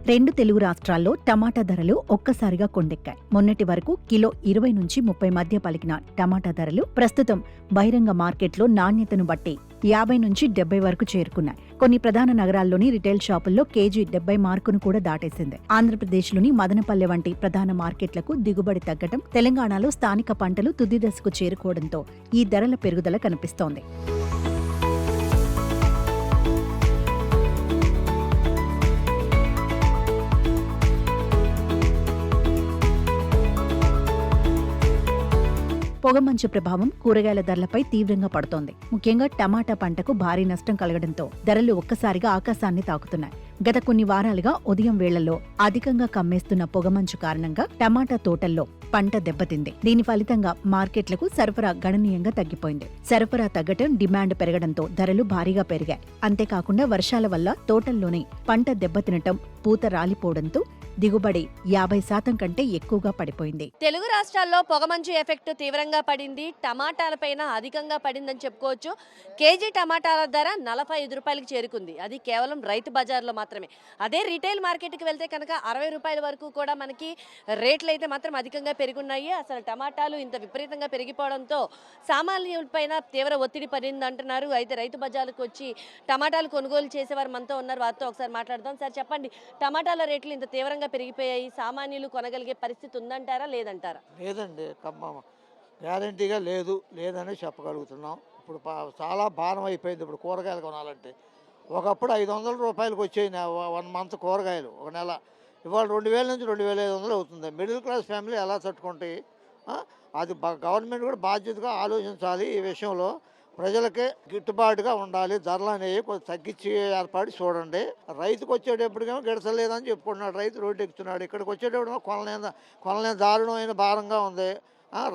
రెండు తెలుగు రాష్ట్రాల్లో టమాటా ధరలు ఒక్కసారిగా కొండెక్కాయి. మొన్నటి వరకు కిలో 20 నుంచి 30 మధ్య పలికిన టమాటా ధరలు ప్రస్తుతం బహిరంగ మార్కెట్లో నాణ్యతను బట్టి 50 నుంచి 70 వరకు చేరుకున్నాయి. కొన్ని ప్రధాన నగరాల్లోని రిటైల్ షాపుల్లో కేజీ 70 మార్కును కూడా దాటేసింది. ఆంధ్రప్రదేశ్లోని మదనపల్లె వంటి ప్రధాన మార్కెట్లకు దిగుబడి తగ్గటం, తెలంగాణలో స్థానిక పంటలు తుది దశకు చేరుకోవడంతో ఈ ధరల పెరుగుదల కనిపిస్తోంది. పొగమంచు ప్రభావం కూరగాయల ధరలపై తీవ్రంగా పడుతోంది. ముఖ్యంగా టమాటా పంటకు భారీ నష్టం కలగడంతో ధరలు ఒక్కసారిగా ఆకాశాన్ని తాకుతున్నాయి. గత కొన్ని వారాలుగా ఉదయం వేళల్లో అధికంగా కమ్మేస్తున్న పొగమంచు కారణంగా టమాటా తోటల్లో పంట దెబ్బతింది. దీని ఫలితంగా మార్కెట్లకు సరఫరా గణనీయంగా తగ్గిపోయింది. సరఫరా తగ్గటం, డిమాండ్ పెరగడంతో ధరలు భారీగా పెరిగాయి. అంతేకాకుండా వర్షాల వల్ల తోటల్లోనే పంట దెబ్బతినటం, పూత రాలిపోవడంతో దిగుబడి 50% కంటే ఎక్కువగా పడిపోయింది. తెలుగు రాష్ట్రాల్లో పొగమంచు ఎఫెక్ట్ తీవ్రంగా పడింది. టమాటాలపైన అధికంగా పడిందని చెప్పుకోవచ్చు. కేజీ టమాటాల ధర 45 రూపాయలకు చేరుకుంది. అది కేవలం రైతు బజార్లో మాత్రమే. అదే రీటైల్ మార్కెట్కి వెళ్తే కనుక 60 రూపాయల వరకు కూడా మనకి రేట్లు అయితే మాత్రం అధికంగా పెరుగున్నాయి. అసలు టమాటాలు ఇంత విపరీతంగా పెరిగిపోవడంతో సామాన్యులపైన తీవ్ర ఒత్తిడి పడింది అంటున్నారు. అయితే రైతు బజార్లకు వచ్చి టమాటాలు కొనుగోలు చేసేవారు మనతో ఉన్నారు. వారితో ఒకసారి మాట్లాడదాం. సార్ చెప్పండి, టమాటాల రేట్లు ఇంత తీవ్రంగా పెరిగిపోయాయి, సామాన్యులు కొనగలిగే పరిస్థితి ఉందంటారా లేదంటారా? లేదండి, గ్యారంటీగా లేదని చెప్పగలుగుతున్నాం. ఇప్పుడు చాలా భారం అయిపోయింది. ఇప్పుడు కూరగాయలు కొనాలంటే ఒకప్పుడు 500 రూపాయలకు వచ్చాయి 1 మంత్ కూరగాయలు, ఒక నెల. ఇవాళ 2000 నుంచి 2500 అవుతుంది. మిడిల్ క్లాస్ ఫ్యామిలీ ఎలా తట్టుకుంటాయి? అది గవర్నమెంట్ కూడా బాధ్యతగా ఆలోచించాలి. ఈ విషయంలో ప్రజలకే గిట్టుబాటుగా ఉండాలి. ధరలు అనేవి కొంచెం తగ్గించి ఏర్పాటు చూడండి. రైతుకు వచ్చేటప్పటికేమో గిడసలేదని చెప్పుకుంటున్నాడు, రైతు రోడ్డు ఎక్కుతున్నాడు. ఇక్కడికి వచ్చేటప్పుడు కొనలేని దారుణమైన భారంగా ఉంది.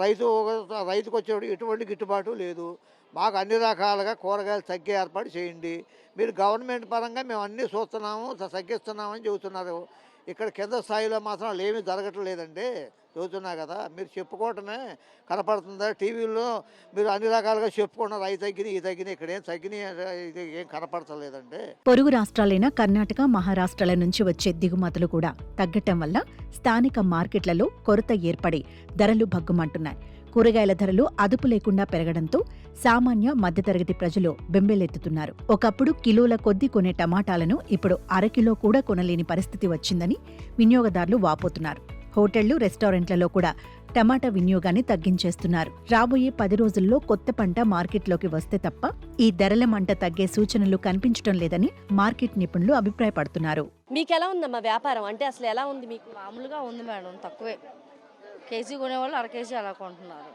రైతుకు వచ్చేటప్పుడు ఎటువంటి గిట్టుబాటు లేదు. మాకు అన్ని రకాలుగా కూరగాయలు తగ్గే ఏర్పాటు చేయండి. మీరు గవర్నమెంట్ పరంగా మేము అన్నీ చూస్తున్నాము, తగ్గిస్తున్నామని చెబుతున్నారు. ఇక్కడ కింద స్థాయిలో మాత్రం వాళ్ళు ఏమీ జరగటం లేదండి. చెబుతున్నా కదా, మీరు చెప్పుకోవటమే కనపడుతుందా? టీవీలో మీరు అన్ని రకాలుగా చెప్పుకున్నారు, అవి తగ్గినాయి, ఈ తగ్గినాయి. ఇక్కడ ఏం తగ్గినాయి, ఇది ఏం కనపడతలేదండి. పొరుగు రాష్ట్రాలైన కర్ణాటక, మహారాష్ట్రాల నుంచి వచ్చే దిగుమతులు కూడా తగ్గటం వల్ల స్థానిక మార్కెట్లలో కొరత ఏర్పడి ధరలు భగ్గుమంటున్నాయి. కూరగాయల ధరలు అదుపు లేకుండా పెరగడంతో సామాన్య మధ్యతరగతి ప్రజలు బెంబేలెత్తుతున్నారు. ఒకప్పుడు కిలోల కొద్దీ కొనే టమాటాలను ఇప్పుడు అరకిలో కూడా కొనలేని పరిస్థితి వచ్చిందని వినియోగదారులు వాపోతున్నారు. హోటళ్లు, రెస్టారెంట్లలో కూడా టమాటా వినియోగాన్ని తగ్గించేస్తున్నారు. రాబోయే 10 రోజుల్లో కొత్త పంట మార్కెట్లోకి వస్తే తప్ప ఈ ధరల మంట తగ్గే సూచనలు కనిపించడం లేదని మార్కెట్ నిపుణులు అభిప్రాయపడుతున్నారు. మీకు ఎలా ఉందమ్మా వ్యాపారం? అంటే అసలు ఎలా ఉంది మీకు? మామూలుగా ఉంది మేడం, తక్కువే. కేజీ కొనేవాళ్ళు 1/2 కేజీ అలా కొంటున్నారు.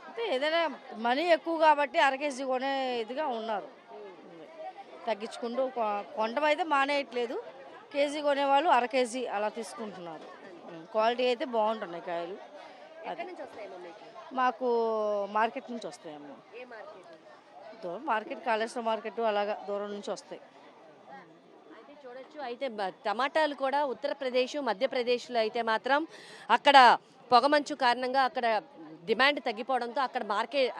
అంటే ఏదైనా మనీ ఎక్కువ కాబట్టి 1/2 కేజీ కొనే ఇదిగా ఉన్నారు. తగ్గించుకుంటూ కొండం అయితే మానేయట్లేదు. కేజీ కొనేవాళ్ళు 1/2 కేజీ అలా తీసుకుంటున్నారు. క్వాలిటీ అయితే బాగుంటున్నాయి కాయలు. మాకు మార్కెట్ నుంచి వస్తాయమ్మా. దూరం మార్కెట్, కాళేశ్వరం మార్కెట్ అలాగా దూరం నుంచి వస్తాయి. చూడొచ్చు. అయితే టమాటాలు కూడా ఉత్తరప్రదేశ్, మధ్యప్రదేశ్లో అయితే మాత్రం అక్కడ పొగమంచు కారణంగా అక్కడ డిమాండ్ తగ్గిపోవడంతో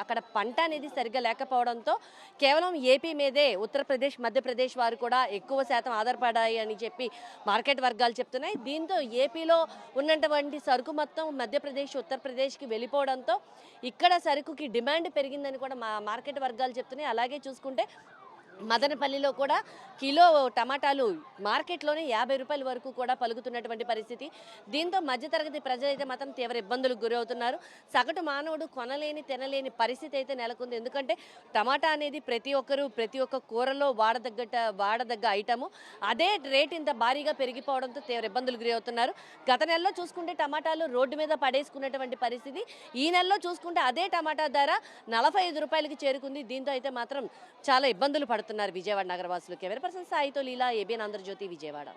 అక్కడ పంట అనేది సరిగ్గా లేకపోవడంతో కేవలం ఏపీ మీదే ఉత్తరప్రదేశ్, మధ్యప్రదేశ్ వారు కూడా ఎక్కువ శాతం ఆధారపడాయి అని చెప్పి మార్కెట్ వర్గాలు చెప్తున్నాయి. దీంతో ఏపీలో ఉన్నటువంటి సరుకు మొత్తం మధ్యప్రదేశ్, ఉత్తరప్రదేశ్కి వెళ్ళిపోవడంతో ఇక్కడ సరుకుకి డిమాండ్ పెరిగిందని కూడా మార్కెట్ వర్గాలు చెప్తున్నాయి. అలాగే చూసుకుంటే మదనపల్లిలో కూడా కిలో టమాటాలు మార్కెట్లోనే 50 రూపాయల వరకు కూడా పలుకుతున్నటువంటి పరిస్థితి. దీంతో మధ్యతరగతి ప్రజలైతే మాత్రం తీవ్ర ఇబ్బందులకు గురవుతున్నారు. సగటు మానవుడు కొనలేని, తినలేని పరిస్థితి అయితే నెలకొంది. ఎందుకంటే టమాటా అనేది ప్రతి ఒక్క కూరలో వాడదగ్గ ఐటము. అదే రేట్ ఇంత భారీగా పెరిగిపోవడంతో తీవ్ర ఇబ్బందులు గురవుతున్నారు. గత నెలలో చూసుకుంటే టమాటాలు రోడ్డు మీద పడేసుకున్నటువంటి పరిస్థితి. ఈ నెలలో చూసుకుంటే అదే టమాటా ధర 45 రూపాయలకి చేరుకుంది. దీంతో అయితే మాత్రం చాలా ఇబ్బందులు పడుతున్నారు విజయవాడ నగరవాసులు. కెమెరా పర్సన్ సాయితో లీలా, ఏబిఎన్ ఆంధ్రజ్యోతి, విజయవాడ.